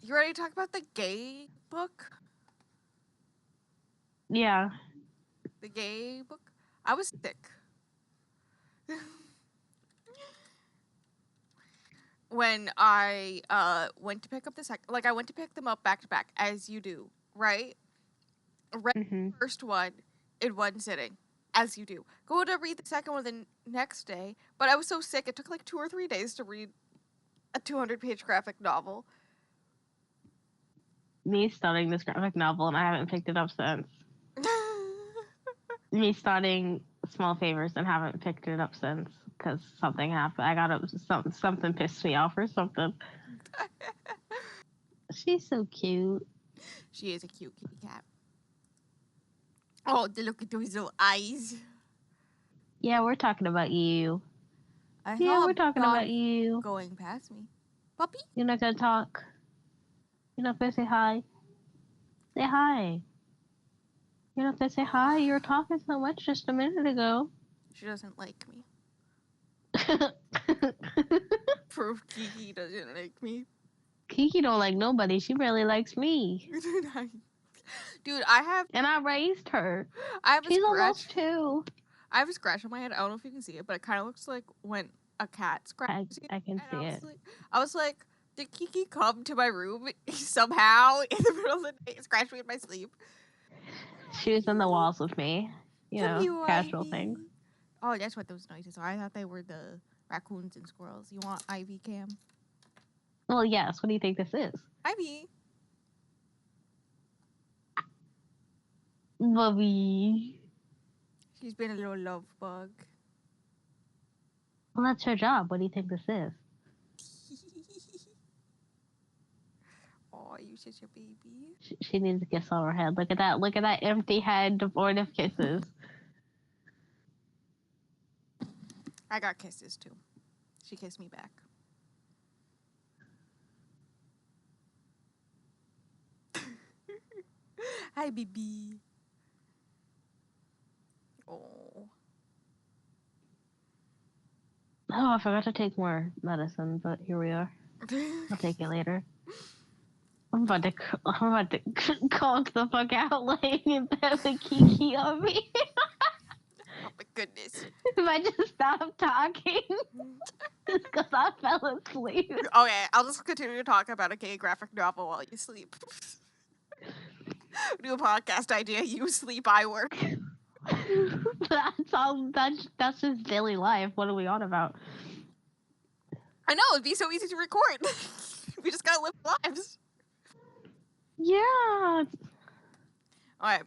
You ready to talk about the gay book? Yeah. The gay book? I was sick. When I went to pick up the I went to pick them up back to back, as you do, right? Read Mhm. the first one in one sitting, as you do. Go to read the second one the next day, but I was so sick it took like 2 or 3 days to read a 200-page graphic novel. Me starting this graphic novel and I haven't picked it up since. Me starting Small Favors and haven't picked it up since because something happened. I got up something pissed me off or something. She's so cute. She is a cute kitty cat. Oh, the look at those little eyes. Yeah, we're talking about you. I Yeah, saw a we're talking about dog you. going past me. Puppy? You're not gonna talk. You're not gonna say hi. Say hi. You're not gonna say hi. You were talking so much just a minute ago. She doesn't like me. Proof Kiki doesn't like me. Kiki don't like nobody. She barely likes me. Dude, And I raised her. I have a She's scratch. almost 2. I have a scratch on my head. I don't know if you can see it, but it kind of looks like when a cat scratches you. I can And see it. I was like, did Kiki come to my room somehow in the middle of the night and scratch me in my sleep? She was on the walls with me. Come here, Casual things. Ivy. Oh, that's what those noises are. I thought they were the raccoons and squirrels. You want Ivy, Cam? Well, yes. What do you think this is? Ivy. Bubby. She's been a little love bug. Well, that's her job. What do you think this is? Oh, you such a baby. She needs a kiss on her head. Look at that. Look at that empty head devoid of kisses. I got kisses too. She kissed me back. Hi, baby. Oh. Oh, I forgot to take more medicine, but here we are. I'll take it later. I'm about to conk the fuck out laying in bed with Kiki on me. Oh my goodness. If I just stop talking, just because I fell asleep. Okay, I'll just continue to talk about a gay graphic novel while you sleep. New podcast idea: you sleep, I work. That's all. That's just daily life. What are we on about? I know, it'd be so easy to record. We just gotta live lives. Yeah. Alright.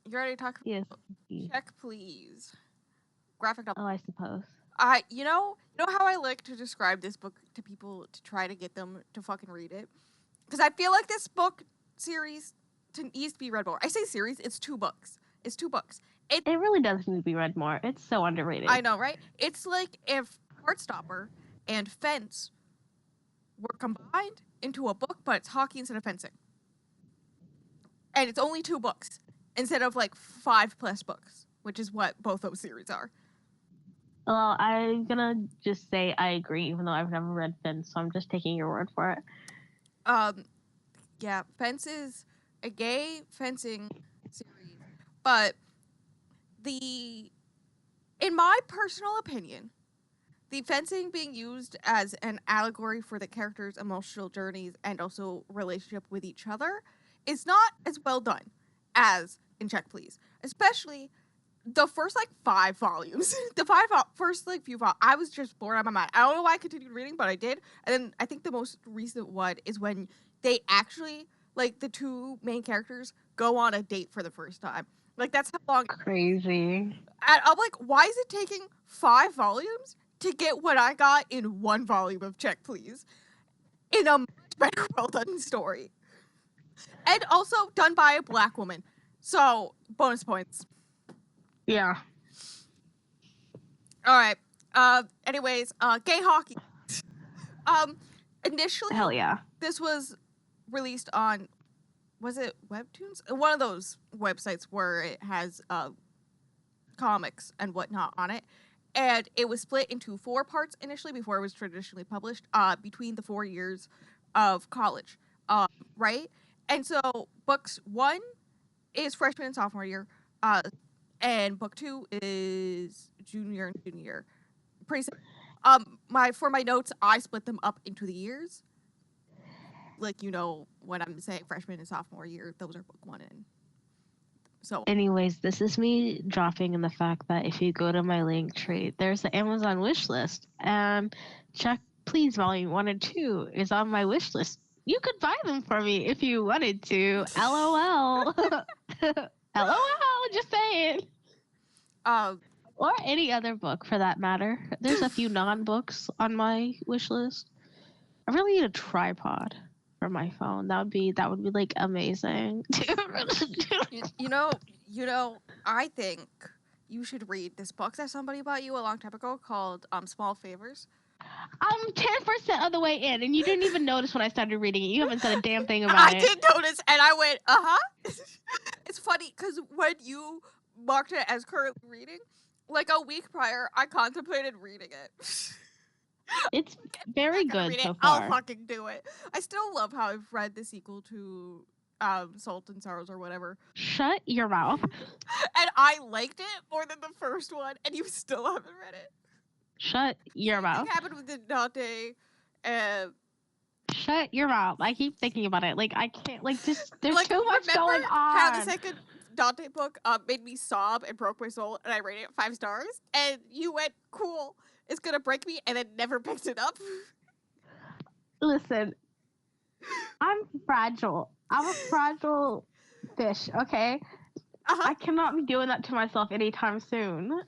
You ready to talk Yes. Check Please. Graphic novel. Oh, I suppose. You know how I like to describe this book to people to try to get them to fucking read it? Because I feel like this book series needs to be read more. I say series, it's 2 books. It's 2 books. It really does need to be read more. It's so underrated. I know, right? It's like if Heartstopper and Fence were combined into a book, but it's hockey instead of fencing. And it's only 2 books instead of like 5+ books, which is what both those series are. Well, I'm gonna just say I agree, even though I've never read Fence, so I'm just taking your word for it. Yeah, Fence is a gay fencing series, but in my personal opinion, the fencing being used as an allegory for the characters' emotional journeys and also relationship with each other is not as well done as in Check Please, especially the first 5 volumes. The first few volumes, I was just bored out of my mind. I don't know why I continued reading, but I did. And then I think the most recent one is when they actually, the 2 main characters go on a date for the first time. That's how long. Crazy. And I'm like, why is it taking 5 volumes to get what I got in 1 volume of Check Please? In a much better well done story. And also done by a black woman. So, bonus points. Yeah. All right. Anyways, gay hockey. Initially, Hell yeah. this was released on, was it Webtoons? One of those websites where it has comics and whatnot on it. And it was split into 4 parts initially before it was traditionally published. Between the 4 years of college, right? And so books 1 is freshman and sophomore year, and book 2 is junior and junior year. Pretty simple. For my notes, I split them up into the years. Like, when I'm saying freshman and sophomore year, those are book 1 and so. Anyways, this is me dropping in the fact that if you go to my link tree, there's the Amazon wish list, and Check Please Volume 1 and 2 is on my wish list. You could buy them for me if you wanted to. LOL. LOL, just saying. Or any other book for that matter. There's a few non-books on my wish list. I really need a tripod for my phone. That would be like amazing. I think you should read this book that somebody bought you a long time ago called Small Favors. I'm 10% of the way in, and you didn't even notice when I started reading it. You haven't said a damn thing about it. I did notice, and I went, It's funny, because when you marked it as currently reading, like a week prior, I contemplated reading it. It's very good so far. I'll fucking do it. I still love how I've read the sequel to Salt and Sorrows or whatever. Shut your mouth. And I liked it more than the first one, and you still haven't read it. Shut your mouth. What happened with the Dante? Shut your mouth. I keep thinking about it. Like, I can't, like, just, there's too much going on. How the second Dante book made me sob and broke my soul, and I rated it 5 stars, and you went, cool, it's gonna break me, and then never picked it up? Listen, I'm fragile. I'm a fragile fish, okay? I cannot be doing that to myself anytime soon.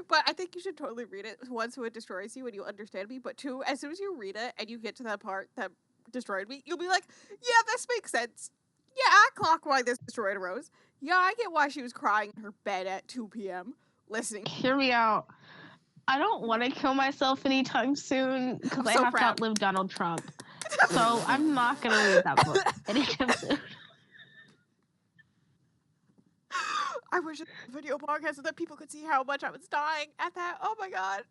But I think you should totally read it. 1, so it destroys you and you understand me. But 2, as soon as you read it and you get to that part that destroyed me, you'll be like, yeah, this makes sense. Yeah, I clock why this destroyed Rose. Yeah, I get why she was crying in her bed at 2 p.m. listening. Hear me out. I don't want to kill myself anytime soon because I have to outlive Donald Trump. So I'm not going to read that book anytime soon. I wish it was a video podcast so that people could see how much I was dying at that. Oh my god.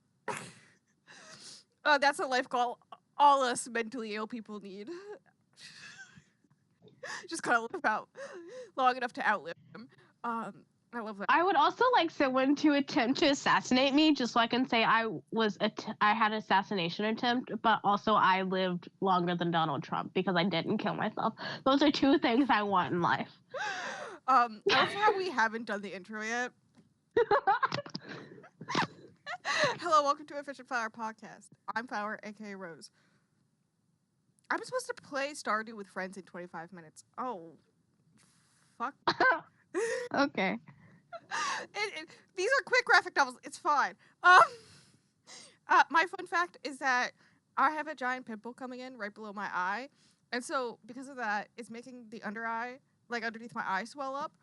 That's a life goal all us mentally ill people need. Just kind of live out long enough to outlive him. I love that. I would also like someone to attempt to assassinate me, just so I can say I had an assassination attempt, but also I lived longer than Donald Trump because I didn't kill myself. Those are 2 things I want in life. That's how we haven't done the intro yet. Hello, welcome to a Fish and Flower podcast. I'm Flower, aka Rose. I'm supposed to play Stardew with friends in 25 minutes. Oh, fuck. Okay. These are quick graphic novels. It's fine. My fun fact is that I have a giant pimple coming in right below my eye, and so because of that, it's making the under eye, like underneath my eye, swell up.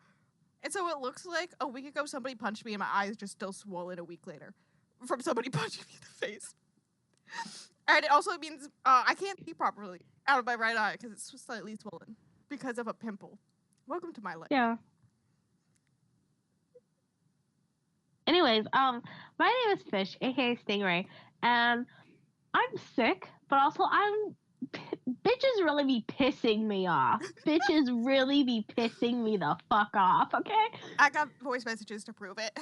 And so it looks like a week ago somebody punched me and my eye is just still swollen a week later from somebody punching me in the face. And it also means I can't see properly out of my right eye because it's slightly swollen because of a pimple. Welcome to my life. Yeah. Anyways, my name is Fish, aka Stingray, and I'm sick, but also bitches really be pissing me off. Bitches really be pissing me the fuck off, okay? I got voice messages to prove it.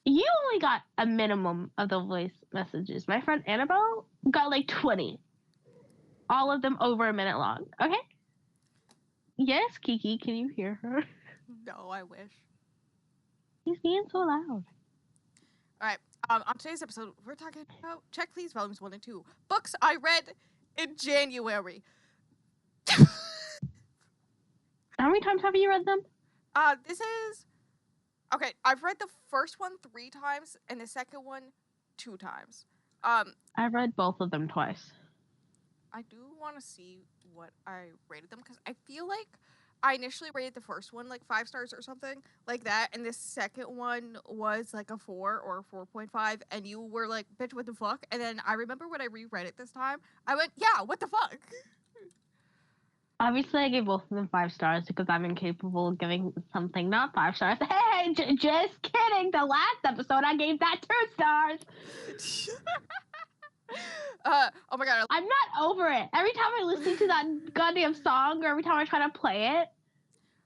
You only got a minimum of the voice messages. My friend Annabelle got like 20. All of them over a minute long, okay? Yes, Kiki, can you hear her? No, I wish. He's being so loud. Alright, on today's episode, we're talking about Check Please Volumes 1 and 2. Books I read in January. How many times have you read them? This is... Okay, I've read the first one 3 times, and the second one 2 times. I've read both of them twice. I do want to see what I rated them, because I feel like I initially rated the first one like 5 stars or something like that, and the second one was like a 4 or 4.5, and you were like, bitch, what the fuck? And then I remember when I reread it this time, I went, yeah, what the fuck? Obviously, I gave both of them 5 stars because I'm incapable of giving something not 5 stars. Hey, just kidding. The last episode, I gave that 2 stars. Oh my god. I'm not over it. Every time I listen to that goddamn song, or every time I try to play it,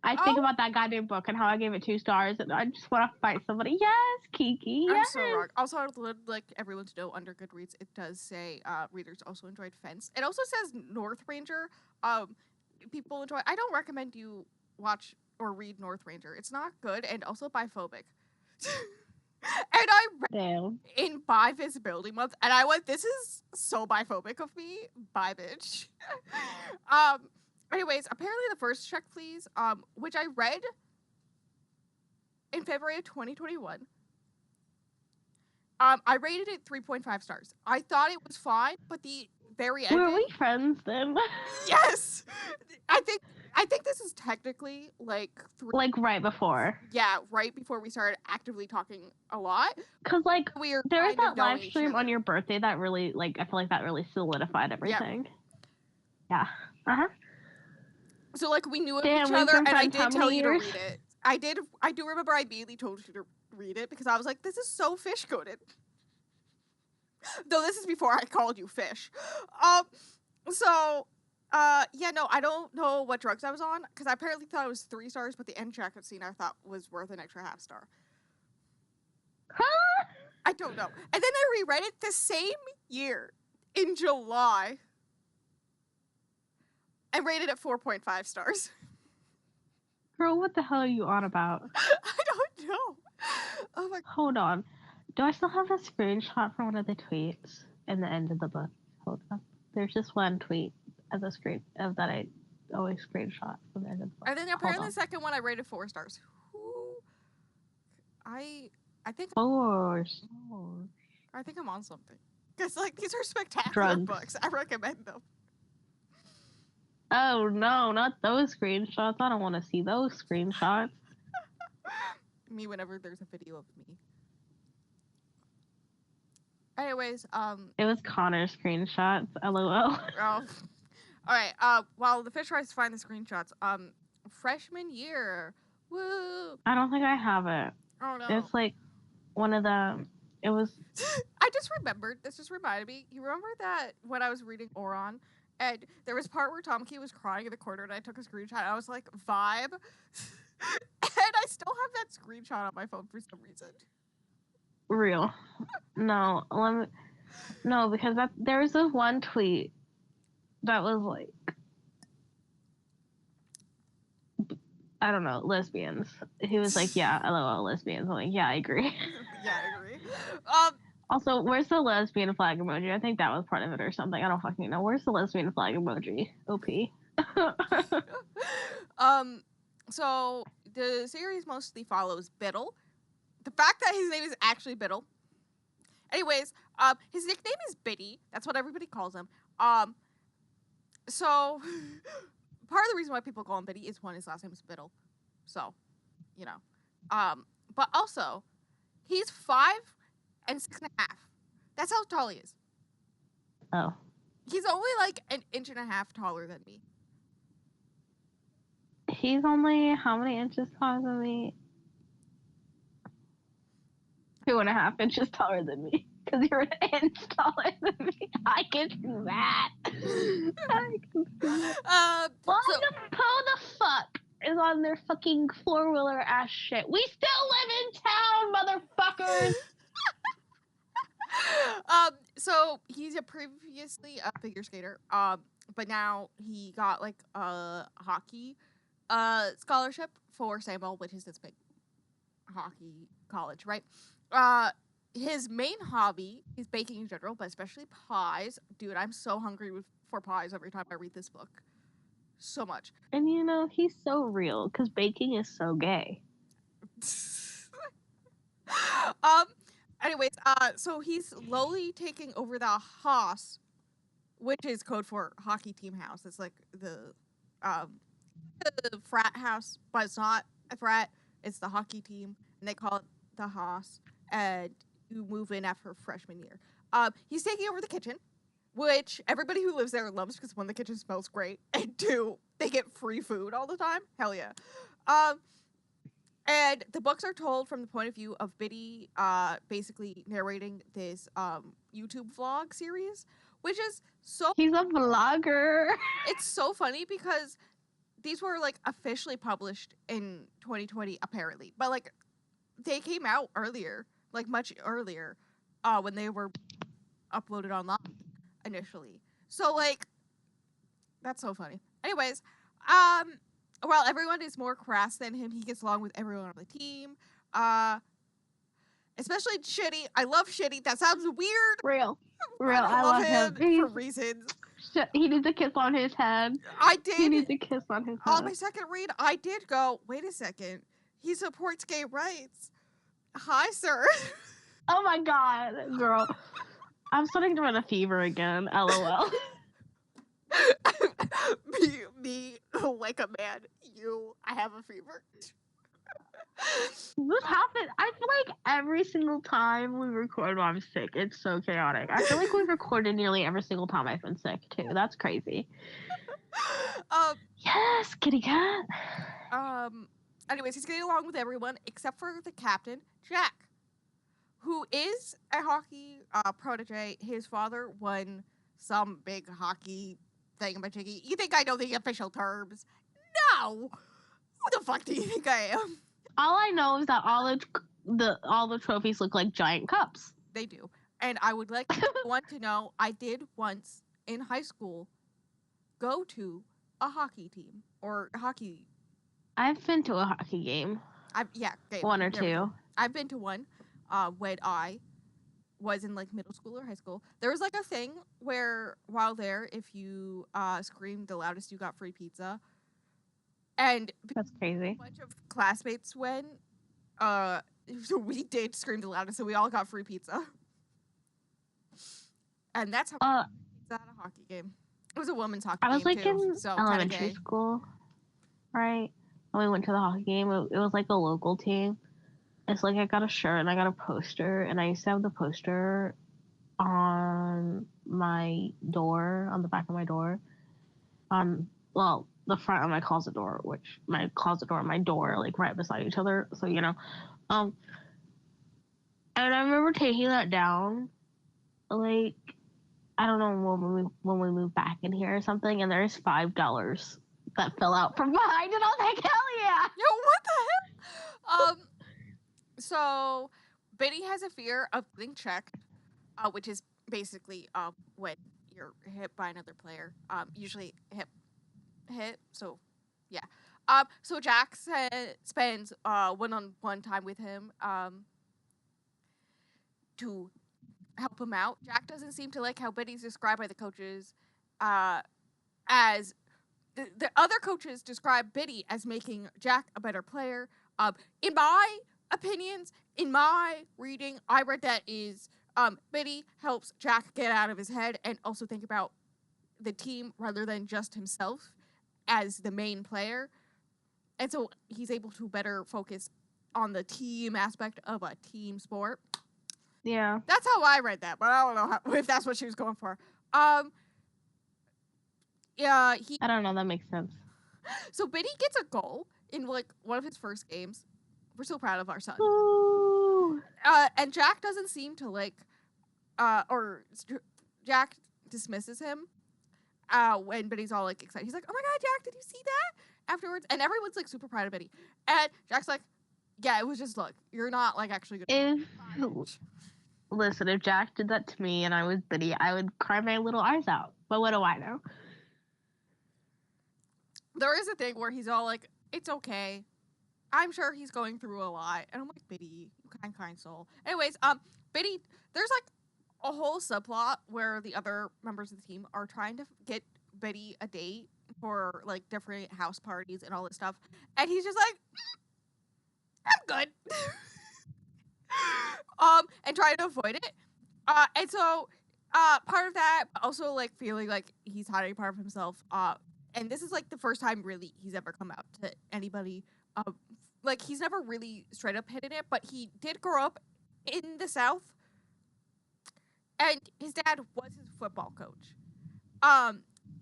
I think Oh, about that goddamn book and how I gave it 2 stars, and I just want to fight somebody. Yes, Kiki. I'm Yes. so wrong. Also, I would like everyone to know under Goodreads, it does say readers also enjoyed Fence. It also says North Ranger. People enjoy. I don't recommend you watch or read North Ranger. It's not good and also biphobic. And I read Damn. in Bi Visibility Month, and I went, "This is so biphobic of me, bye, bitch." um. Anyways, apparently the first Check Please, which I read in February of 2021. I rated it 3.5 stars. I thought it was fine, but the very end. Were we friends then? Yes, I think this is technically like Like right before. Yeah, right before we started actively talking a lot. Cause like We were there was kind of that live knowing each stream on other. your birthday that really like I feel like that really solidified everything. Yeah. So like we knew of Damn, each we've other, been and I friends how did tell many you to years? read it. I do remember I immediately told you to read it because I was like, this is so fish coded. Though this is before I called you fish. Yeah, no, I don't know what drugs I was on because I apparently thought it was 3 stars, but the end jacket scene I thought was worth an extra half star. Huh? I don't know. And then I reread it the same year in July and rated it 4.5 stars. Girl, what the hell are you on about? I don't know. Oh my. Hold on. Do I still have a screenshot from one of the tweets in the end of the book? Hold on. There's just one tweet of the screen of that I always screenshot from the end of the book. And then apparently the second one I rated 4 stars. I think 4 stars. I think I'm on something. Because like these are spectacular Drugs. books. I recommend them. Oh no, not those screenshots. I don't want to see those screenshots. Me whenever there's a video of me. Anyways, It was Connor's screenshots. LOL. all right. While the fish tries to find the screenshots, freshman year, woo! I don't think I have it. Oh no! It's like one of the. It was. I just remembered. This just reminded me. You remember that when I was reading Oron, and there was a part where Tomki was crying in the corner, and I took a screenshot. And I was like, vibe, and I still have that screenshot on my phone for some reason. Real. No, no, because there was this one tweet that was like, I don't know, lesbians. He was like, yeah, LOL, lesbians. I'm like, yeah, I agree. Yeah, I agree. Also, where's the lesbian flag emoji? I think that was part of it or something. I don't fucking know. Where's the lesbian flag emoji? OP. So the series mostly follows Biddle. The fact that his name is actually Biddle. Anyways, his nickname is Biddy. That's what everybody calls him. So part of the reason why people call him Biddy is one, his last name is Biddle. So, you know. But also, he's 5 and 6.5. That's how tall he is. Oh. He's only like an inch and a half taller than me. He's only how many inches taller than me? 2.5 inches taller than me. Because you're an inch taller than me. I can do that. Why the fuck is on their fucking 4-wheeler ass shit? We still live in town, motherfuckers! So he's previously a figure skater. But now he got like a hockey scholarship for Samuel, which is this big hockey college, right? His main hobby is baking in general, but especially pies. Dude, I'm so hungry for pies every time I read this book. So much. And you know, he's so real, because baking is so gay. Anyways, so he's slowly taking over the Haas, which is code for hockey team house. It's like the frat house, but it's not a frat. It's the hockey team, and they call it the Haas. And you move in after freshman year. He's taking over the kitchen, which everybody who lives there loves because 1, the kitchen smells great, and 2, they get free food all the time. Hell yeah. And the books are told from the point of view of Biddy basically narrating this YouTube vlog series, which is so... He's a vlogger. It's so funny because these were like officially published in 2020 apparently, but like they came out earlier, like much earlier, when they were uploaded online initially. So like that's so funny. Anyways, while everyone is more crass than him, he gets along with everyone on the team. Especially Shitty. I love Shitty. That sounds weird. Real. I love him for reasons. He needs a kiss on his head. I did. He needs a kiss on his head. On my second read, I did go, wait a second. He supports gay rights. Hi, sir. Oh my god, girl. I'm starting to run a fever again. LOL. me, like a man. I have a fever. This happens. I feel like every single time we record while I'm sick, it's so chaotic. I feel like we've recorded nearly every single time I've been sick too. That's crazy. Yes, kitty cat. Anyways, he's getting along with everyone except for the captain, Jack, who is a hockey protege. His father won some big hockey thingamajiggy. You think I know the official terms? No. Who the fuck do you think I am? All I know is that all the trophies look like giant cups. They do. And I would like everyone to know I did once in high school go to a hockey team or hockey. I've been to a hockey game. One or two. I've been to one when I was in like middle school or high school. There was like a thing where while there, if you screamed the loudest, you got free pizza. And that's crazy. A bunch of classmates went. So we did scream the loudest, so we all got free pizza. And that's how it's at a hockey game. It was a women's hockey game. I was like too, in elementary school, right? When we went to the hockey game, it was like a local team. It's like I got a shirt and I got a poster, and I used to have the poster on my door, on the back of my door. Well, the front of my closet door, which my closet door and my door like right beside each other, so you know. And I remember taking that down, like I don't know when we moved back in here or something, and there's $5 that fell out from behind, and I was like, hell yeah! Yo, what the hell? So Biddy has a fear of getting checked, which is basically when you're hit by another player. Usually hit. So, yeah. So Jack spends one-on-one time with him to help him out. Jack doesn't seem to like how Biddy's described by the coaches as the other coaches describe Biddy as making Jack a better player. In my opinions, in my reading, I read that is Biddy helps Jack get out of his head and also think about the team rather than just himself as the main player. And so he's able to better focus on the team aspect of a team sport. Yeah. That's how I read that, but I don't know if that's what she was going for. Yeah, I don't know, that makes sense. So Biddy gets a goal in like one of his first games. We're so proud of our son. Ooh. And Jack doesn't seem to like or Jack dismisses him when Biddy's all like excited. He's like, "Oh my god, Jack, did you see that?" Afterwards, and everyone's like super proud of Biddy. And Jack's like, "Yeah, it was just luck. You're not like actually good." Listen, if Jack did that to me and I was Biddy, I would cry my little eyes out. But what do I know? There is a thing where he's all like, "It's okay. I'm sure he's going through a lot." And I'm like, "Biddy, you kind soul." Anyways, Biddy, there's like a whole subplot where the other members of the team are trying to get Biddy a date for like different house parties and all this stuff, and he's just like, "I'm good," and trying to avoid it. And so, part of that also like feeling like he's hiding part of himself. And this is like the first time really he's ever come out to anybody. Like he's never really straight up hidden it, but he did grow up in the South. And his dad was his football coach.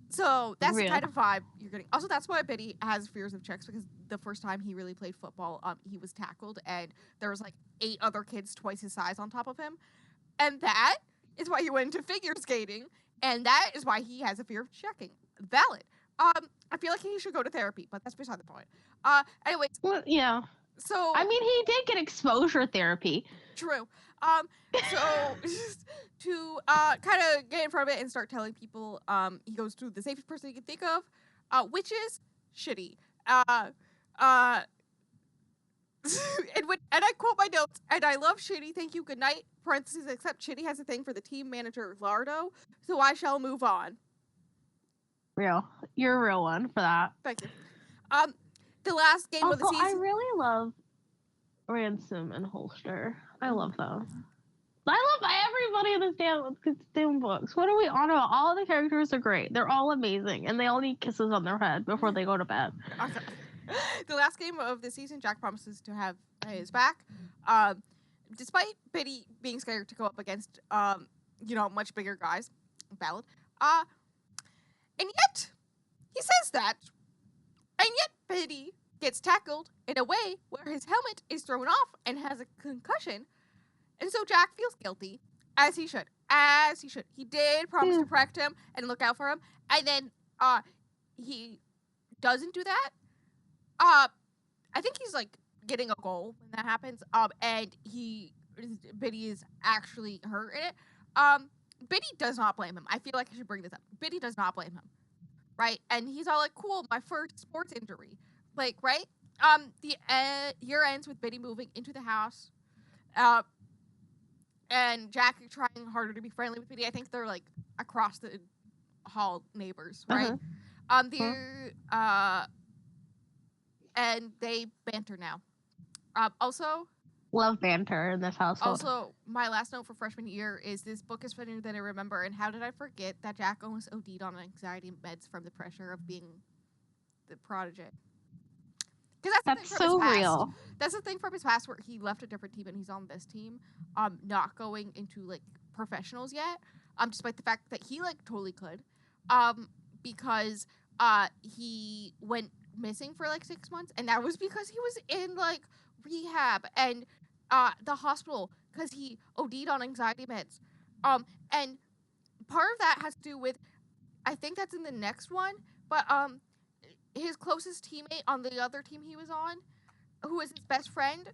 So that's the Real. kind of vibe you're getting. Also, that's why Biddy has fears of chicks, because the first time he really played football, he was tackled and there was like 8 other kids twice his size on top of him, and that is why he went into figure skating, and that is why he has a fear of checking. Valid. I feel like he should go to therapy, but that's beside the point. Anyways, Well, yeah. so I mean, he did get exposure therapy. true. So to kind of get in front of it and start telling people, he goes to the safest person he can think of, which is shitty. Uh, and I quote my notes, and I love shitty. Thank you. Good night. Parentheses. Except shitty has a thing for the team manager Lardo, so I shall move on. Real. You're a real one for that. Thank you. The last game of the Also, I season. really love Ransom and Holster. I love them. I love everybody in this damn books. What are we on about? All the characters are great. They're all amazing, and they all need kisses on their head before they go to bed. Okay. The last game of the season, Jack promises to have his back. Despite Biddy being scared to go up against, much bigger guys. Valid. And yet, he says that. And yet, Biddy gets tackled in a way where his helmet is thrown off and has a concussion. And so Jack feels guilty, as he should. As he should. He did promise to protect him and look out for him. And then, he doesn't do that. I think he's like getting a goal when that happens. And Biddy is actually hurt in it. Biddy does not blame him. I feel like I should bring this up. Biddy does not blame him, right? And he's all like, "Cool, my first sports injury," like, right? The year ends with Biddy moving into the house, and Jack trying harder to be friendly with Biddy. I think they're like across the hall neighbors, right? And they banter now. Also, love banter in this household. Also, my last note for freshman year is this book is funnier than I remember, and how did I forget that Jack almost OD'd on anxiety meds from the pressure of being the prodigy? Because that's so real. That's the thing from his past where he left a different team and he's on this team, not going into like professionals yet, despite the fact that he like totally could, because he went missing for like 6 months, and that was because he was in like rehab and the hospital because he OD'd on anxiety meds. And part of that has to do with, I think that's in the next one, but his closest teammate on the other team he was on, who was his best friend,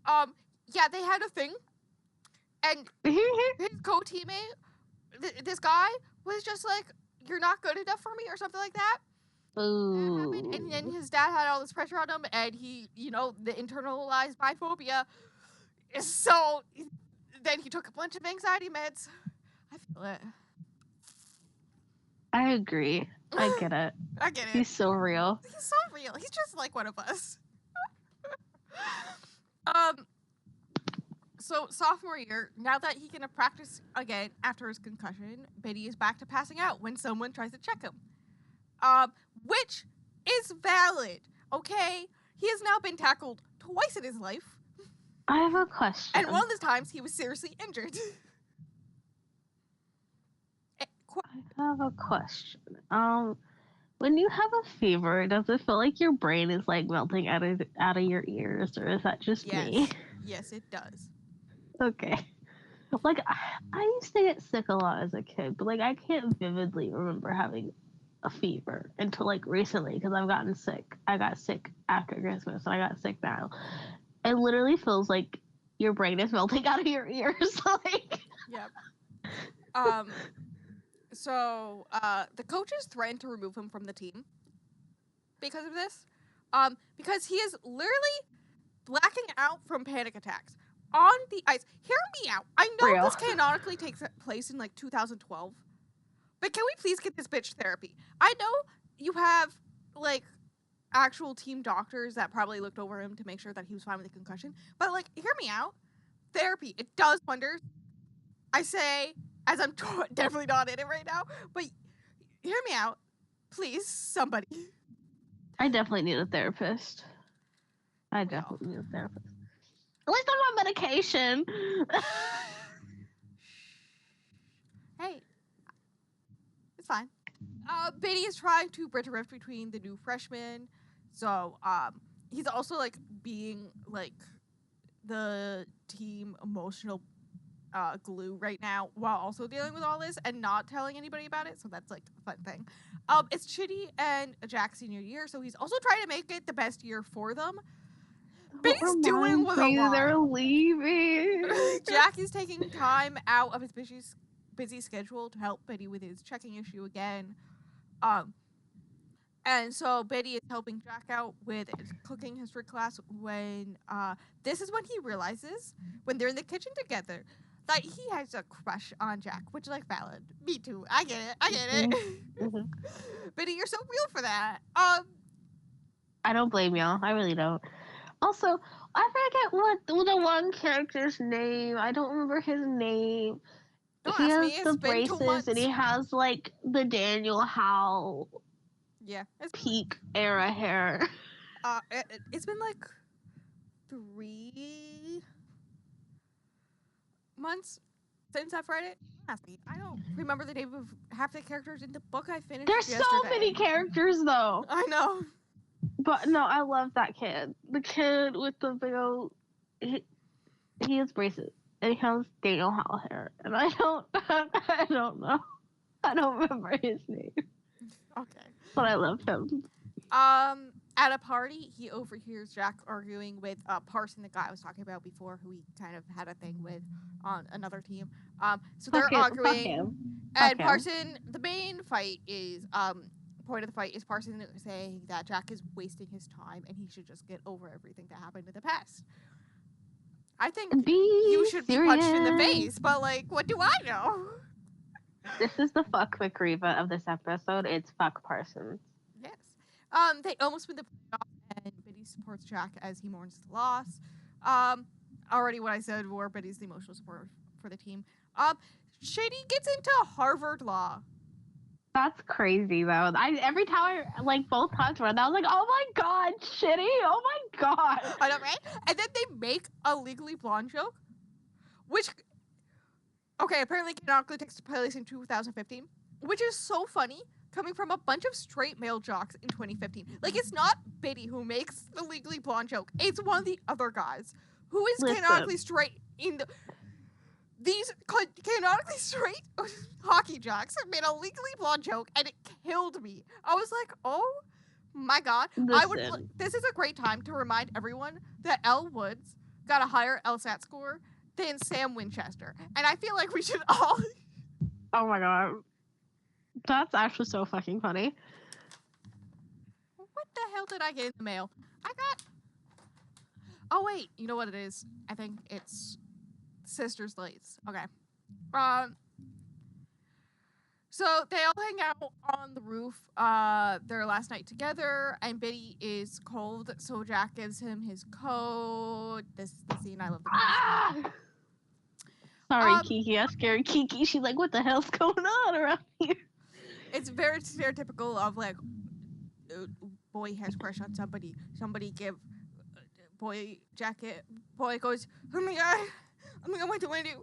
they had a thing, and his co-teammate, this guy, was just like, "You're not good enough for me," or something like that. Ooh. And then his dad had all this pressure on him, and he, the internalized biphobia. So then he took a bunch of anxiety meds. I feel it. I agree. I get it. I get it. He's so real. He's so real. He's just like one of us. So sophomore year, now that he can practice again after his concussion, Biddy is back to passing out when someone tries to check him. Which is valid, okay? He has now been tackled twice in his life. I have a question. And one of the times he was seriously injured. I have a question. When you have a fever, does it feel like your brain is like melting out of your ears, or is that just me? Yes, it does. Okay. Like, I used to get sick a lot as a kid, but like I can't vividly remember having a fever until like recently because I've gotten sick. I got sick after Christmas, and I got sick now. It literally feels like your brain is melting out of your ears. Like, yep. So the coaches threatened to remove him from the team because of this. Because he is literally blacking out from panic attacks on the ice. Hear me out. I know this canonically takes place in like 2012. But can we please get this bitch therapy? I know you have like actual team doctors that probably looked over him to make sure that he was fine with the concussion. But like, hear me out. Therapy, it does wonders. I say, as I'm definitely not in it right now, but hear me out. Please, somebody. I definitely need a therapist. At least I'm on medication. Hey, it's fine. Biddy is trying to bridge a rift between the new freshmen. So, he's also, like, being, like, the team emotional glue right now while also dealing with all this and not telling anybody about it. So that's, like, a fun thing. It's Chitty and Jack's senior year, so he's also trying to make it the best year for them. Biddy's doing with a lot. They're leaving. Jack is taking time out of his busy schedule to help Biddy with his checking issue again. And so Biddy is helping Jack out with his cooking history class when this is when he realizes, when they're in the kitchen together, that he has a crush on Jack, which is, like, valid. Me too. I get it. Mm-hmm. Biddy, you're so real for that. I don't blame y'all. I really don't. Also, I forget what the one character's name. I don't remember his name. Don't He ask has me. It's the been 2 braces months. and he has, like, the Daniel Howe Yeah. peak era hair. It's been, like, 3 months since I've read it. Ask me. I don't remember the name of half the characters in the book I finished There's yesterday. so many characters, though. I know. But no, I love that kid. The kid with the big old... He has braces. And he has Daniel Howe hair. And I don't know. I don't remember his name. Okay. But I love him. At a party, he overhears Jack arguing with Parson, the guy I was talking about before, who he kind of had a thing with on another team. So they're arguing, and Parson, the main fight is point of the fight is Parson saying that Jack is wasting his time and he should just get over everything that happened in the past. I think you should be punched in the face, but, like, what do I know? This is the fuck McReva of this episode. It's fuck Parsons. Yes. They almost win the playoff, and Biddy supports Jack as he mourns the loss. Already what I said were Biddy's the emotional support for the team. Shady gets into Harvard Law. That's crazy, though. Every time both times around, I was like, oh my god, Shitty, oh my god. I know, right? And then they make a Legally Blonde joke, which, okay, apparently canonically takes place in 2015, which is so funny, coming from a bunch of straight male jocks in 2015. Like, it's not Biddy who makes the Legally Blonde joke. It's one of the other guys who is canonically straight in the... These canonically straight hockey jocks have made a Legally Blonde joke, and it killed me. I was like, oh my god. This is a great time to remind everyone that Elle Woods got a higher LSAT score than Sam Winchester. And I feel like we should all... Oh my god. That's actually so fucking funny. What the hell did I get in the mail? I got... Oh wait, you know what it is? I think it's... Sisters Lace. Okay. So they all hang out on the roof their last night together, and Biddy is cold, so Jack gives him his coat. This is the scene I love the most. Sorry, Kiki. I scared Kiki. She's like, what the hell's going on around here? It's very stereotypical of, like, boy has crush on somebody. Somebody give boy jacket. Boy goes, oh my god. What do I do?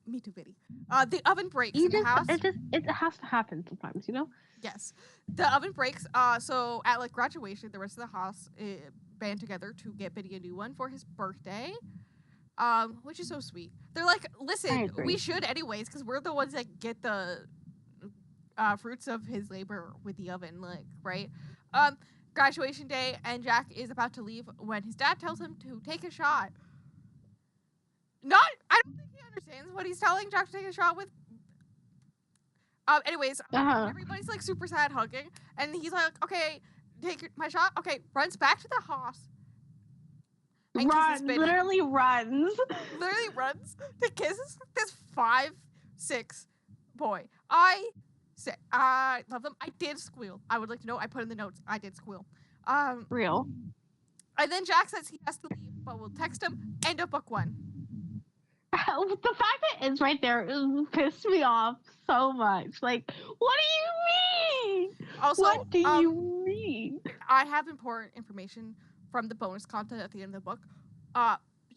Me too, Biddy. The oven breaks in the house. It has to happen sometimes, you know? Yes. The oven breaks. So at, like, graduation, the rest of the house band together to get Biddy a new one for his birthday. Which is so sweet. They're like, listen, we should anyways, because we're the ones that get the fruits of his labor with the oven, like, right? Graduation day, and Jack is about to leave when his dad tells him to take a shot. I don't think he understands what he's telling Jack to take a shot with. Anyways, everybody's, like, super sad, hugging, and he's like, okay, take my shot. Okay, runs back to the house. Literally runs to kiss this 5'6" boy. I love them. I did squeal. I would like to know. I put in the notes. I did squeal. Real. And then Jack says he has to leave, but we'll text him. End of book 1. The fact that it's right there pissed me off so much. Like, what do you mean? Also, what do you mean? I have important information from the bonus content at the end of the book.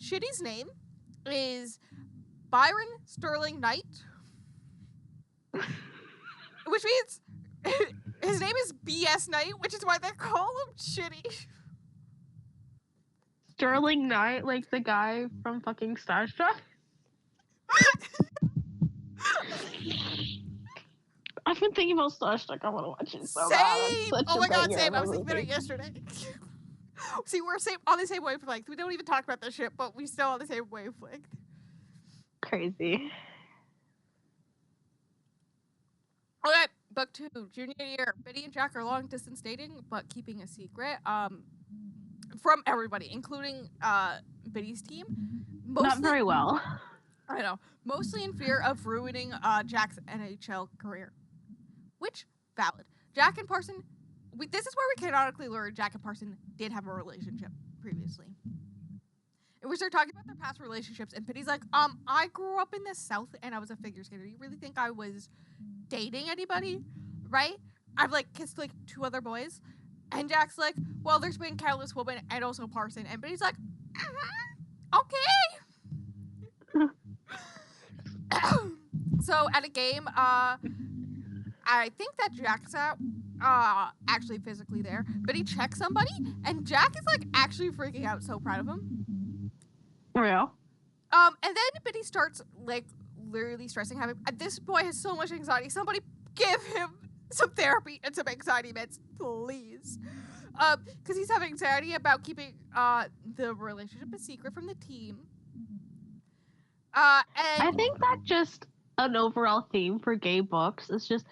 Shitty's name is Byron Sterling Knight, which means His name is BS Knight, which is why they call him Shitty. Sterling Knight, like the guy from fucking Starstruck. I've been thinking about Starstruck. I want to watch it so bad. It's Same! such Oh a my god, banger same. of I a was thinking about it movie. yesterday. See, we're on the same wavelength. We don't even talk about this shit, but we're still on the same wavelength. Crazy. Okay, book 2, junior year. Biddy and Jack are long distance dating, but keeping a secret. From everybody, including Biddy's team. Not very well. I know. Mostly in fear of ruining Jack's NHL career. Which, valid. Jack and Parson, this is where we canonically learn Jack and Parson did have a relationship previously. And we start talking about their past relationships, and Biddy's like, I grew up in the South and I was a figure skater. Do you really think I was dating anybody? Right? I've like kissed like 2 other boys. And Jack's like, well, there's been countless women and also Parson. And Biddy's like, okay. So at a game, I think that Jack's out, actually physically there, but he checks somebody, and Jack is like actually freaking out, so proud of him. Real. And then Biddy starts like literally stressing, this boy has so much anxiety. Somebody give him some therapy and some anxiety meds, please. Because he's having anxiety about keeping the relationship a secret from the team. And I think that just an overall theme for gay books is just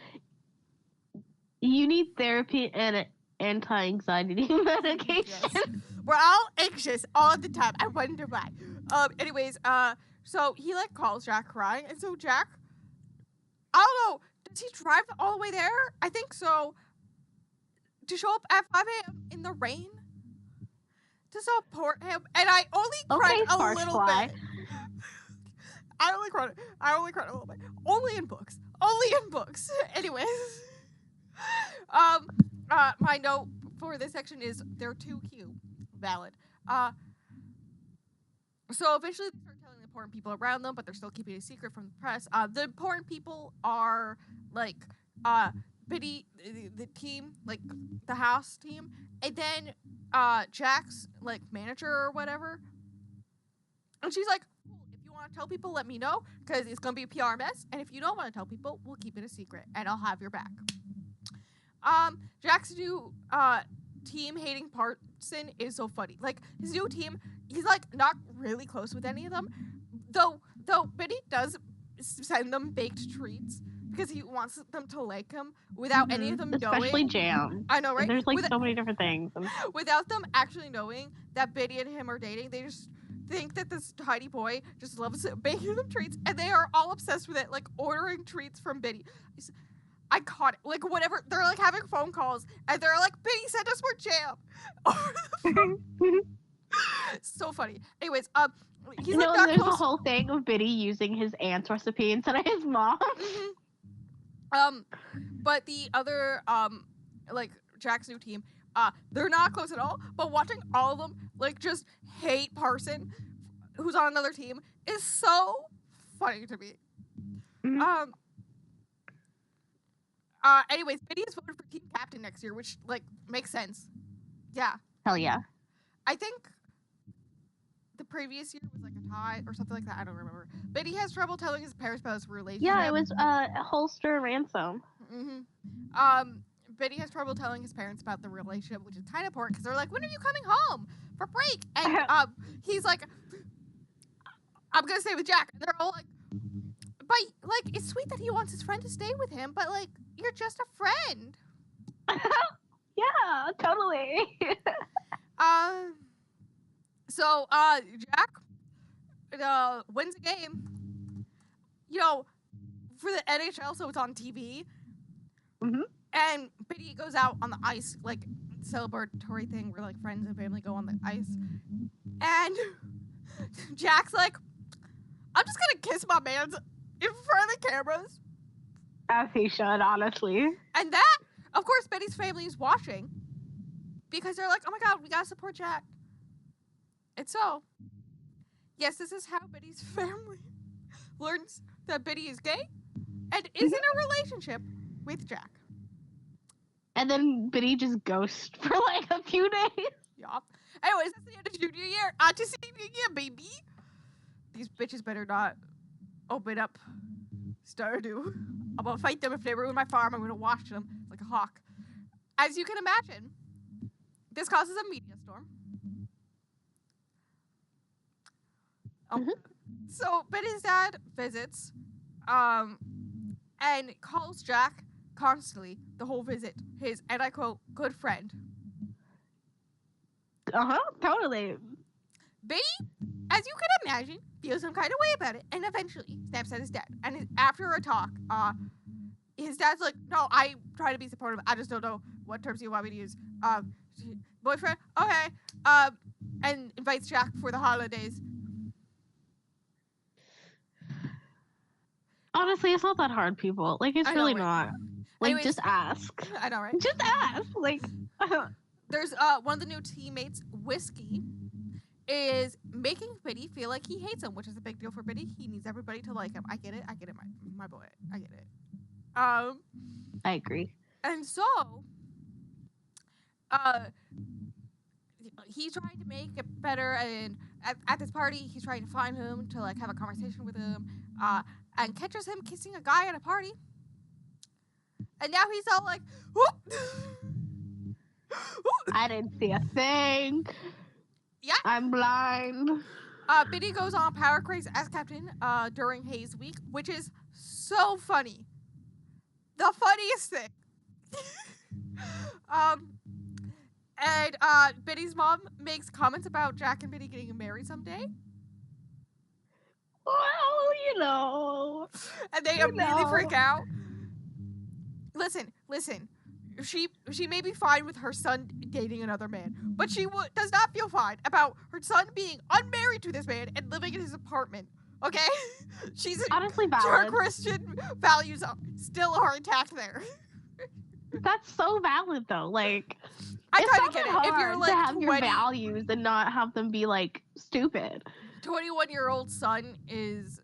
you need therapy and anti-anxiety medication. Yes. We're all anxious all the time. I wonder why. Anyways, so he like calls Jack crying, and so Jack, I don't know, does he drive all the way there? I think so. To show up at 5 a.m. in the rain to support him, and I only cried a little bit. I only cried a little bit. Only in books. Anyways, my note for this section is they're too cute. Valid. So eventually they start telling the important people around them, but they're still keeping it a secret from the press. The important people are like Biddy, the team, like the house team, and then Jack's like manager or whatever. And she's like, cool, if you want to tell people, let me know, because it's gonna be a PR mess. And if you don't want to tell people, we'll keep it a secret, and I'll have your back. Jack's new team hating Parson is so funny. Like his new team, he's like not really close with any of them, though Biddy does send them baked treats because he wants them to like him without any of them knowing. Especially jam. I know, right? There's like so many different things. Without them actually knowing that Biddy and him are dating, they just think that this tiny boy just loves baking them treats, and they are all obsessed with it, like ordering treats from Biddy. I caught it. Like, whatever. They're, like, having phone calls, and they're like, Biddy, send us more jam. Over the phone. So funny. Anyways, he's like, there's a whole thing of Biddy using his aunt's recipe instead of his mom. Mm-hmm. But the other, like, Jack's new team, they're not close at all, but watching all of them, like, just hate Parson, who's on another team, is so funny to me. Mm-hmm. Anyways, Biddy is voted for team captain next year, which, like, makes sense. Yeah. Hell yeah. I think the previous year was, like, a tie or something like that. I don't remember. Biddy has trouble telling his parents about his relationship. Yeah, it was, Holster Ransom. Mm-hmm. Biddy has trouble telling his parents about the relationship, which is kind of important, because they're like, when are you coming home for break? And, he's like, I'm gonna stay with Jack. And they're all like, but, like, it's sweet that he wants his friend to stay with him, but, like, you're just a friend. Yeah, totally. So, Jack wins a game, you know, for the NHL, so it's on TV. Mm-hmm. And Biddy goes out on the ice, like, celebratory thing where, like, friends and family go on the ice. And Jack's like, I'm just gonna kiss my man in front of the cameras. As he should, honestly. And that, of course, Biddy's family is watching, because they're like, oh my god, we gotta support Jack. And so, yes, this is how Biddy's family learns that Biddy is gay and is in a relationship with Jack. And then Biddy just ghosts for like a few days. Yup. Anyways, that's the end of junior year. To senior year, baby. These bitches better not open up Stardew. I'm gonna fight them if they ruin my farm. I'm gonna watch them like a hawk. As you can imagine, this causes a media storm. Oh. So Biddy's dad visits, and calls Jack constantly the whole visit his, and I quote, good friend. Totally. Biddy, as you can imagine, feels some kind of way about it, and eventually snaps at his dad. And after a talk, his dad's like, no, I try to be supportive. I just don't know what terms you want me to use. Boyfriend, okay. And invites Jack for the holidays. Honestly, it's not that hard, people. Like, it's really not. Like, Anyways, just ask. I know, right? Just ask. Like, there's one of the new teammates, Whiskey, is making Biddy feel like he hates him, which is a big deal for Biddy. He needs everybody to like him. I get it, my boy. I get it. I agree. And so, he's trying to make it better, and at this party, he's trying to find him to like have a conversation with him, and catches him kissing a guy at a party. And now he's all like, whoop. I didn't see a thing. Yeah. I'm blind. Biddy goes on power craze as captain during Hayes Week, which is so funny. The funniest thing. And Biddy's mom makes comments about Jack and Biddy getting married someday. Well, you know. And they immediately freak out. Listen. She may be fine with her son dating another man, but she does not feel fine about her son being unmarried to this man and living in his apartment. Okay? She's honestly valid. Her Christian values still are intact there. That's so valid, though. Like, I kind of get it. If you're like to have your values and not have them be like stupid. 21-year-old son is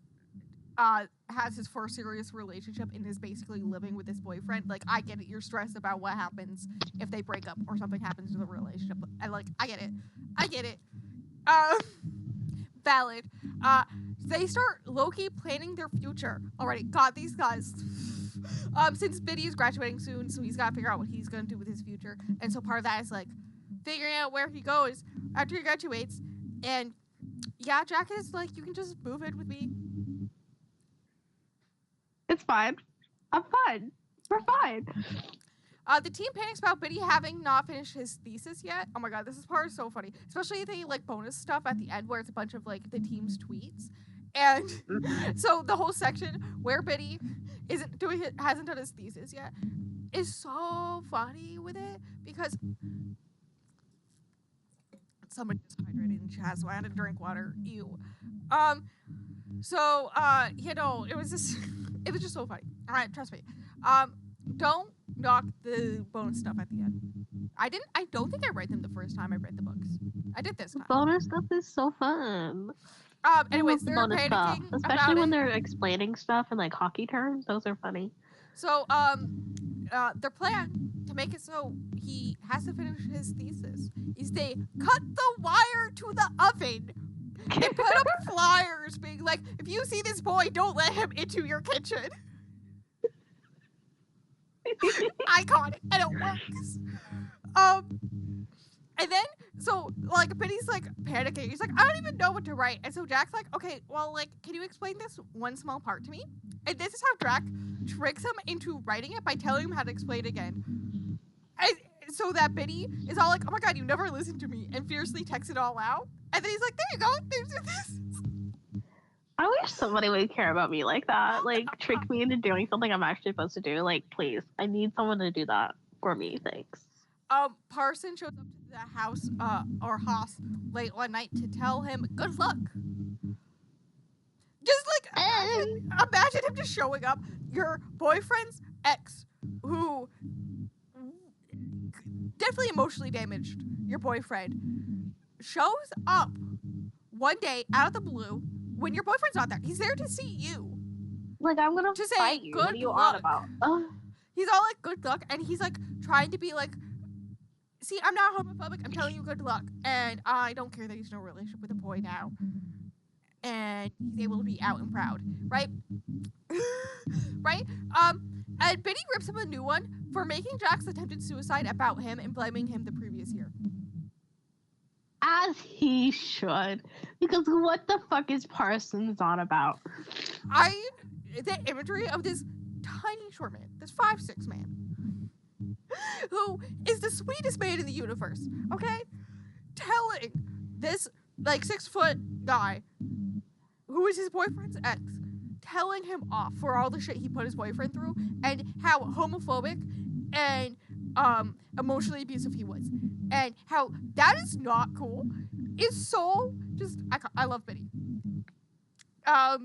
has his first serious relationship and is basically living with his boyfriend. Like, I get it. You're stressed about what happens if they break up or something happens to the relationship. I get it. Valid. They start low-key planning their future already. God, these guys. Since Biddy is graduating soon, so he's got to figure out what he's going to do with his future. And so part of that is, like, figuring out where he goes after he graduates. And, yeah, Jack is like, you can just move in with me. It's fine. I'm fine. We're fine. The team panics about Biddy having not finished his thesis yet. Oh my god, this part is so funny. Especially the, like, bonus stuff at the end where it's a bunch of, like, the team's tweets. And so the whole section where Biddy hasn't done his thesis yet is so funny with it because somebody just hydrated in chat, so I had to drink water. Ew. So it was just so funny. Alright, trust me. Don't knock the bonus stuff at the end. I don't think I read them the first time I read the books. I did this time. Bonus stuff is so fun. Anyways, they're panicking stuff, especially when they're explaining stuff in like hockey terms. Those are funny. So, their plan to make it so he has to finish his thesis is they cut the wire to the oven and put up flyers being like, if you see this boy, don't let him into your kitchen. Iconic, and it works. And then, so, like, Biddy's, like, panicking. He's like, I don't even know what to write. And so Jack's like, okay, well, like, can you explain this one small part to me? And this is how Jack tricks him into writing it by telling him how to explain it again. And so that Biddy is all like, oh my god, you never listened to me, and fiercely texts it all out. And then he's like, there you go, there's this. I wish somebody would care about me like that. Like, trick me into doing something I'm actually supposed to do. Like, please, I need someone to do that for me, thanks. Parson shows up to the house, or Haas, late one night to tell him good luck. Just like, imagine him just showing up, your boyfriend's ex, who definitely emotionally damaged your boyfriend, shows up one day out of the blue when your boyfriend's not there. He's there to see you. Like, I'm gonna to fight say you. Good what are you luck. on about? He's all like, good luck, and he's like trying to be like, see, I'm not homophobic. I'm telling you good luck. And I don't care that he's in a relationship with a boy now. And he's able to be out and proud, right? Right? And Benny rips him a new one for making Jack's attempted suicide about him and blaming him the previous year. As he should. Because what the fuck is Parsons on about? The imagery of this tiny short man, this 5'6" man, who is the sweetest man in the universe, okay? Telling this, like, 6-foot guy, who is his boyfriend's ex, telling him off for all the shit he put his boyfriend through and how homophobic and emotionally abusive he was. And how that is not cool. Is so just, I love Benny. I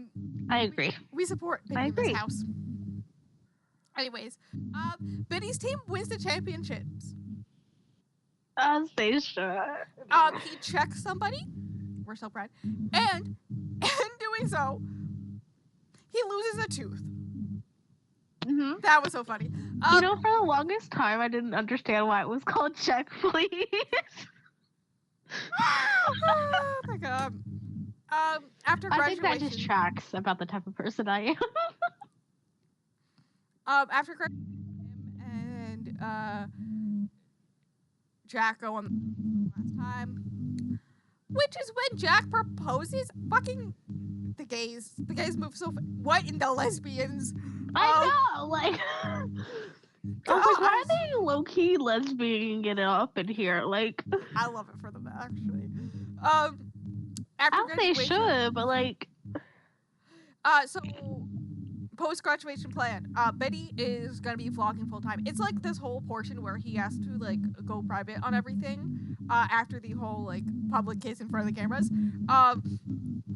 agree. We support Benny in this house. Anyways, Benny's team wins the championships. As they should. He checks somebody. We're so proud. And in doing so, he loses a tooth. Mm-hmm. That was so funny. For the longest time, I didn't understand why it was called Check Please. Oh my god. After graduation, I think that just tracks about the type of person I am. After graduation, him and Jack go on last time, which is when Jack proposes. Fucking the gays move so. What in the lesbians? I know, like. I was like, why are they low-key lesbian getting up in here? Like, I love it for them, actually. After As they should, but like. So post-graduation plan. Betty is gonna be vlogging full time. It's like this whole portion where he has to like go private on everything. After the whole like public kiss in front of the cameras.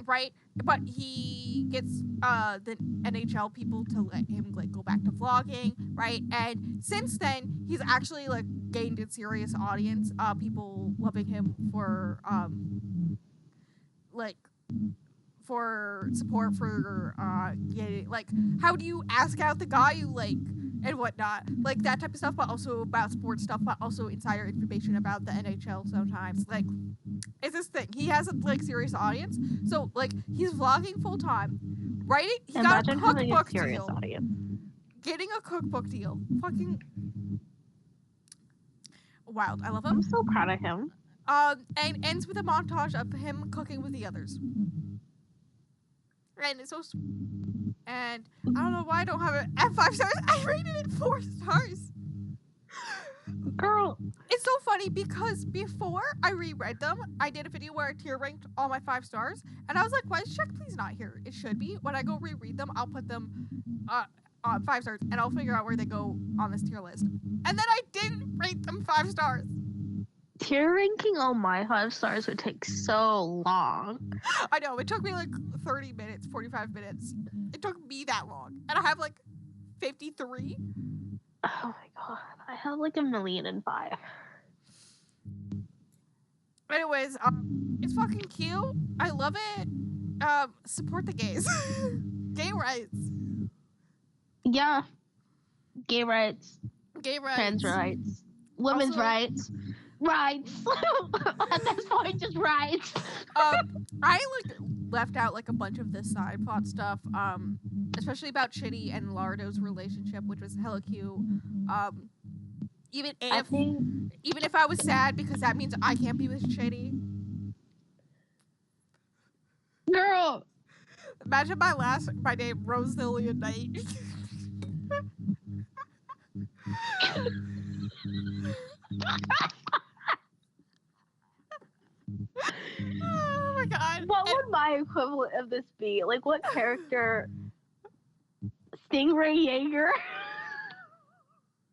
Right? But he gets the NHL people to let him like go back to vlogging, right? And since then, he's actually like gained a serious audience. People loving him for like for support for getting like how do you ask out the guy you like and whatnot, like that type of stuff, but also about sports stuff, but also insider information about the NHL sometimes. Like it's this thing. He has a like serious audience, so like he's vlogging full time, writing. He got a cookbook deal. Audience. Getting a cookbook deal. Fucking wild. I love him. I'm so proud of him. And ends with a montage of him cooking with the others. And it's so sweet. And I don't know why I don't have it at 5 stars. I rated it 4 stars. Girl. It's so funny because before I reread them, I did a video where I tier ranked all my 5 stars. And I was like, why is Check Please not here? It should be. When I go reread them, I'll put them on 5 stars. And I'll figure out where they go on this tier list. And then I didn't rate them 5 stars. Tier ranking all my 5 stars would take so long. I know, it took me like 30 minutes, 45 minutes. It took me that long. And I have like 53. Oh my god, I have like 1,000,005. Anyways, it's fucking cute. I love it. Support the gays. Gay rights. Yeah. Gay rights. Gay rights. Trans rights. Women's rights. Rights. At this point, just rights. I like left out like a bunch of this side plot stuff, especially about Chitty and Lardo's relationship, which was hella cute. Even if I was sad because that means I can't be with Chitty. Girl. Imagine my name Rose Lillian Knight. Oh my god. What would my equivalent of this be? Like, what character? Stingray Jaeger?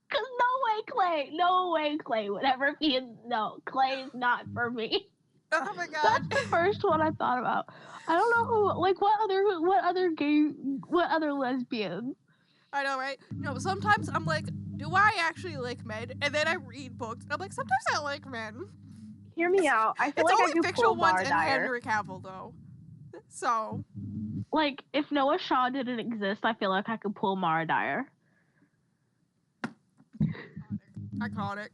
Because no way Clay would ever be in. No, Clay is not for me. Oh my god. That's the first one I thought about. I don't know who, like, what other lesbians? I know, right? No, sometimes I'm like, do I actually like men? And then I read books, and I'm like, sometimes I like men. Hear me out. I feel it's like only I could fictional pull ones and Mardire. Henry Cavill, though. So, like, if Noah Shaw didn't exist, I feel like I could pull Mardire. Iconic.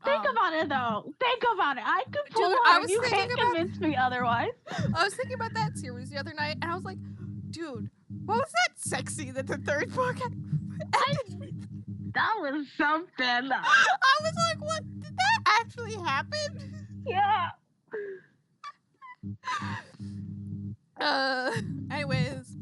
Think about it, though. Think about it. I could pull Dude, her. I was You thinking can't about- convince me otherwise. I was thinking about that series the other night, and I was like, dude, what was that sex scene that the third book ended with? That was something. I was like, what? Did that actually happen? Yeah. Anyways,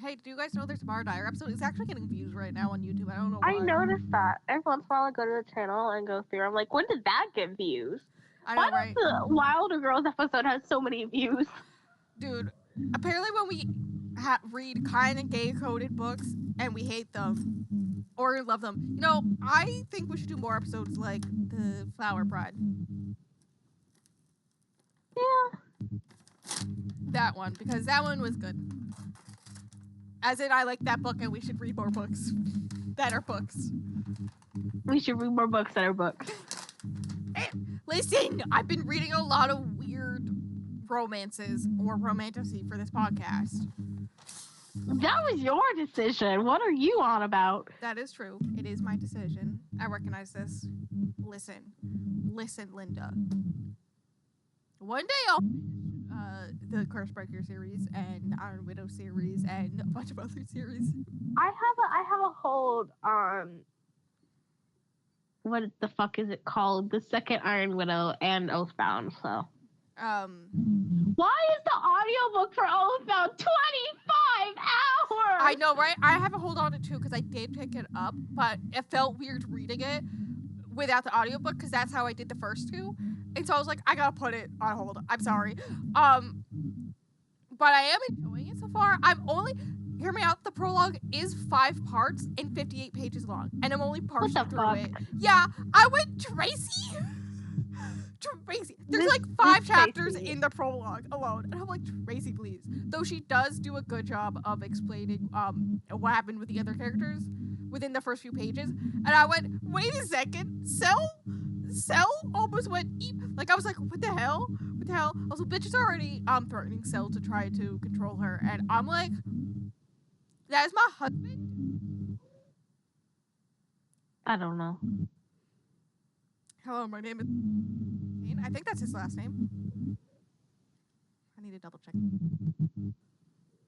hey, do you guys know there's a Bar Dire episode? It's actually getting views right now on YouTube. I don't know why. I noticed that. Every once in a while I go to the channel and go through. I'm like, when did that get views? I Why know, right? does the Wilder Girls episode have so many views? Dude, apparently when we read kind of gay-coded books and we hate them or love them, you know, I think we should do more episodes like the Flower Pride. Yeah. That one, because that one was good. As in, I like that book and we should read more books that are books. We should read more books that are books. Listen, I've been reading a lot of weird romances or romantasy for this podcast. That was your decision. What are you on about? That is true. It is my decision. I recognize this. Listen, Linda. One day I'll finish the Cursebreaker series and Iron Widow series and a bunch of other series. I have a hold on what the fuck is it called? The second Iron Widow and Oathbound, so. Why is the audiobook for Oathbound 25 hours? I know, right? I have a hold on it too because I did pick it up, but it felt weird reading it without the audiobook because that's how I did the first two. And so I was like, I gotta put it on hold. I'm sorry. But I am enjoying it so far. Hear me out, the prologue is 5 parts and 58 pages long. And I'm only partially through it. Yeah, I went Tracy. Tracy. There's like 5 chapters in the prologue alone. And I'm like, Tracy, please. Though she does do a good job of explaining what happened with the other characters within the first few pages. And I went, wait a second, Cell almost went eep. Like, I was like, what the hell? What the hell? Also, bitch is already threatening Cell to try to control her. And I'm like, that is my husband? I don't know. Hello, my name is Kane. I think that's his last name. I need to double check.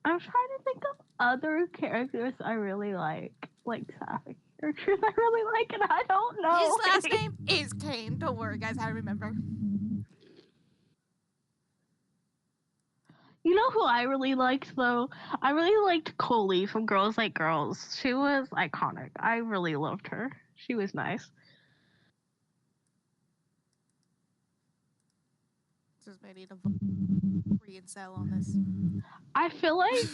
I'm trying to think of other characters I really like sapphic characters I really like, and I don't know. His last name is Kane. Don't worry, guys, I remember. You know who I really liked, though? I really liked Coley from Girls Like Girls. She was iconic. I really loved her. She was nice. Just I need to free and sell on this. I feel like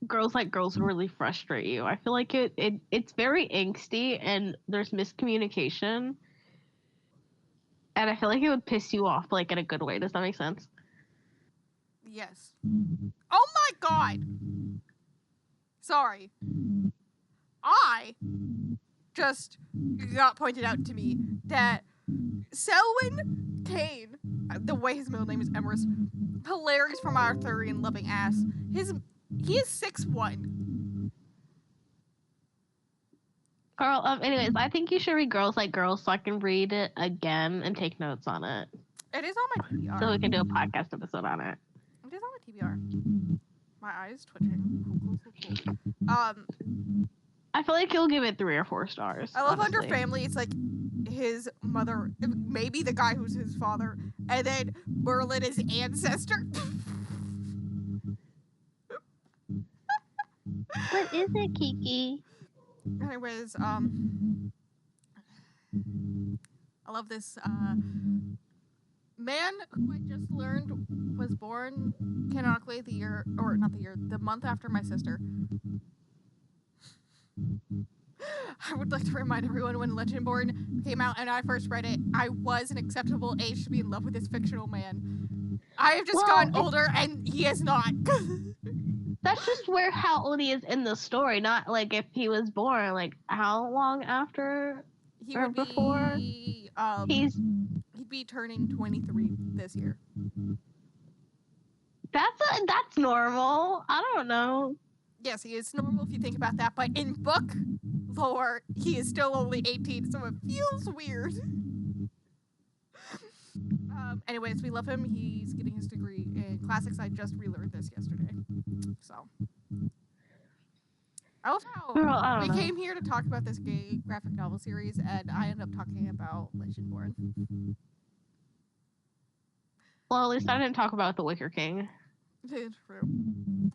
Girls Like Girls really frustrate you. I feel like it's very angsty and there's miscommunication. And I feel like it would piss you off, like, in a good way. Does that make sense? Yes. Oh my god! Sorry. I just got pointed out to me that Selwyn Kane, the way his middle name is Emerus, hilarious from Arthurian loving ass. He is 6'1". Girl, anyways, I think you should read Girls Like Girls so I can read it again and take notes on it. It is on my TBR. So we can do a podcast episode on it. It is on my TBR. My eye is twitching. Cool. I feel like you'll give it 3 or 4 stars. I love honestly. Under Family. It's like his mother, maybe the guy who's his father, and then Merlin is ancestor. What is it, Kiki? Anyways, I love this man who I just learned was born canonically the month after my sister. I would like to remind everyone when Legendborn came out and I first read it, I was an acceptable age to be in love with this fictional man. I have just gotten older and he is not. That's just how old he is in the story, not like if he was born, like how long after He or would before? be he'd be turning 23 this year. That's normal. I don't know. Yes, he is normal if you think about that, but in book lore, he is still only 18, so it feels weird. Anyways, we love him. He's getting his degree in classics. I just relearned this yesterday. So. I love how Girl, I we don't know. came here to talk about this gay graphic novel series, and I ended up talking about Legendborn. Well, at least I didn't talk about The Wicker King. It's true. In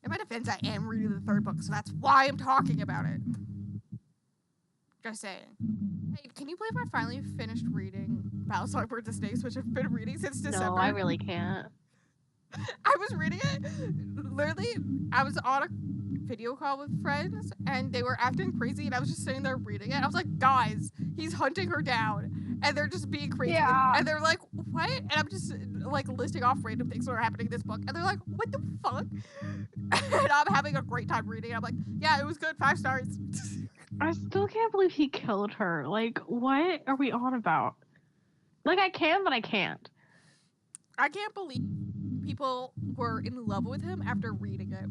my defense, I am reading the third book, so that's why I'm talking about it. Just saying. Hey, can you believe I finally finished reading Battlestar Birds of Snakes, which I've been reading since December? No, I really can't. I was reading it. Literally, I was on a video call with friends, and they were acting crazy, and I was just sitting there reading it. I was like, guys, he's hunting her down. And they're just being crazy. Yeah. And they're like, what? And I'm just like listing off random things that are happening in this book. And they're like, what the fuck? And I'm having a great time reading. I'm like, yeah, it was good. 5 stars. I still can't believe he killed her. Like, what are we on about? Like, I can, but I can't. I can't believe people were in love with him after reading it.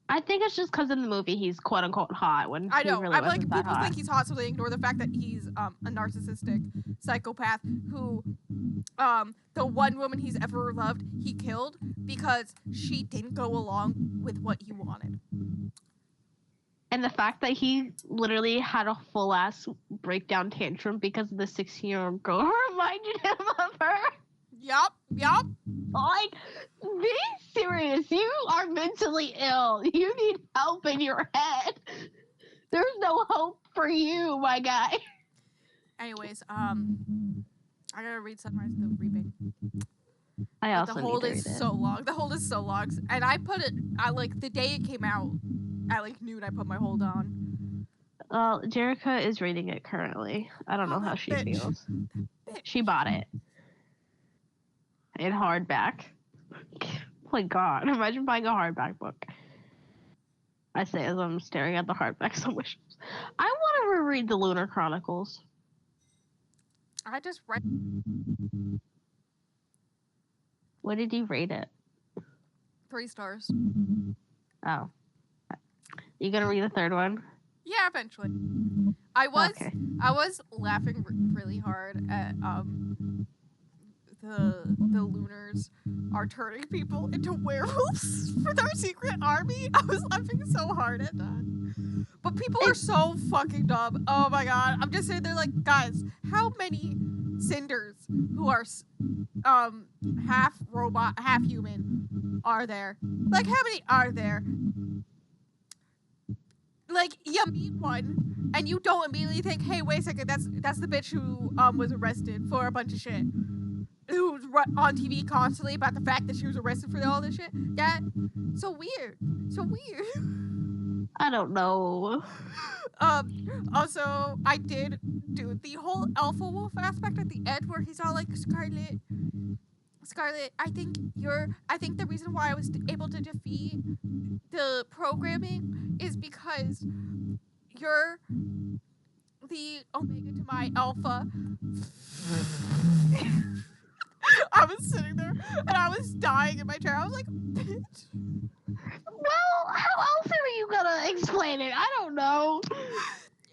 I think it's just because in the movie he's quote unquote hot when I know. he really I'm like, wasn't that people hot. think he's hot, so they ignore the fact that he's a narcissistic psychopath who, the one woman he's ever loved, he killed because she didn't go along with what he wanted. And the fact that he literally had a full ass breakdown tantrum because the 16-year-old girl reminded him of her. Yup. Like, be serious. You are mentally ill. You need help in your head. There's no hope for you, my guy. Anyways, I gotta read Sunrise of the Reaping. I also The hold need to is read it. so long. The hold is so long. And I put it, like, the day it came out, at, like, noon, I put my hold on. Well, Jerica is reading it currently. I don't know how she feels. She bought it. In hardback. Oh my god, imagine buying a hardback book. I say as I'm staring at the hardback so much. I want to reread the Lunar Chronicles. I just read. What did you rate it? 3 stars. Oh. You gonna read the third one? Yeah, eventually. I was Okay. laughing really hard at the Lunars are turning people into werewolves for their secret army. I was laughing so hard at that. But people are so fucking dumb. Oh my god. I'm just sitting there like, guys, how many Cinders who are half robot, half human are there? Like, how many are there? Like, you meet one, and you don't immediately think, hey, wait a second, that's the bitch who was arrested for a bunch of shit. Who's on TV constantly about the fact that she was arrested for all this shit. Yeah, so weird. I don't know. Also, I did do the whole Alpha Wolf aspect at the end where he's all like, Scarlet, I think the reason why I was able to defeat the programming is because you're the Omega to my Alpha. I was sitting there and I was dying in my chair. I was like, bitch. Well, how else are you gonna explain it? I don't know.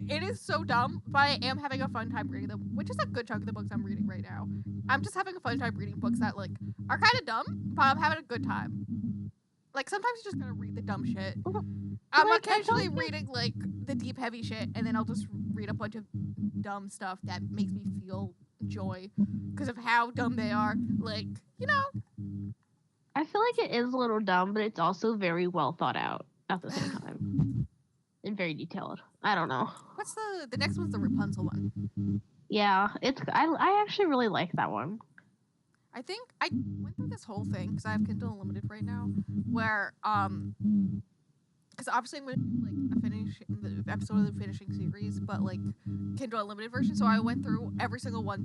It is so dumb, but I am having a fun time reading them, which is a good chunk of the books I'm reading right now. I'm just having a fun time reading books that, like, are kind of dumb, but I'm having a good time. Like, sometimes you just gotta read the dumb shit. I'm Like, occasionally reading, like, the deep, heavy shit, and then I'll just read a bunch of dumb stuff that makes me feel joy because of how dumb they are. Like, you know. I feel like it is a little dumb, but it's also very well thought out at the same time. And very detailed. I don't know. What's the next one's the Rapunzel one. Yeah, I actually really like that one. I think I went through this whole thing because I have Kindle Unlimited right now, where because obviously I'm gonna do like the episode of the finishing series, but like Kindle Unlimited version. So I went through every single one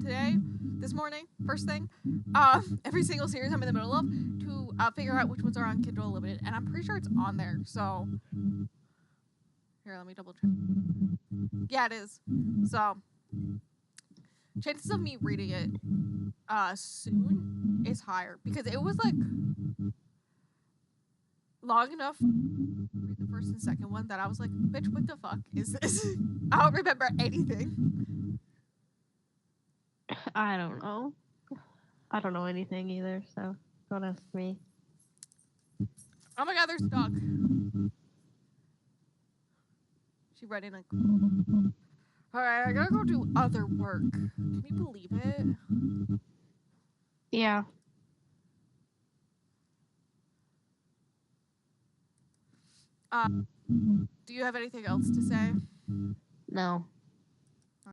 this morning, first thing, every single series I'm in the middle of to figure out which ones are on Kindle Unlimited, and I'm pretty sure it's on there. So here, let me double check. Yeah, it is. So chances of me reading it soon is higher because it was like long enough to read the first and second one that I was like, bitch, what the fuck is this? I don't remember anything. I don't know. I don't know anything either, so don't ask me. Oh my god, there's a dog. She read in like, alright, I gotta go do other work. Can you believe it? Yeah. Do you have anything else to say? No.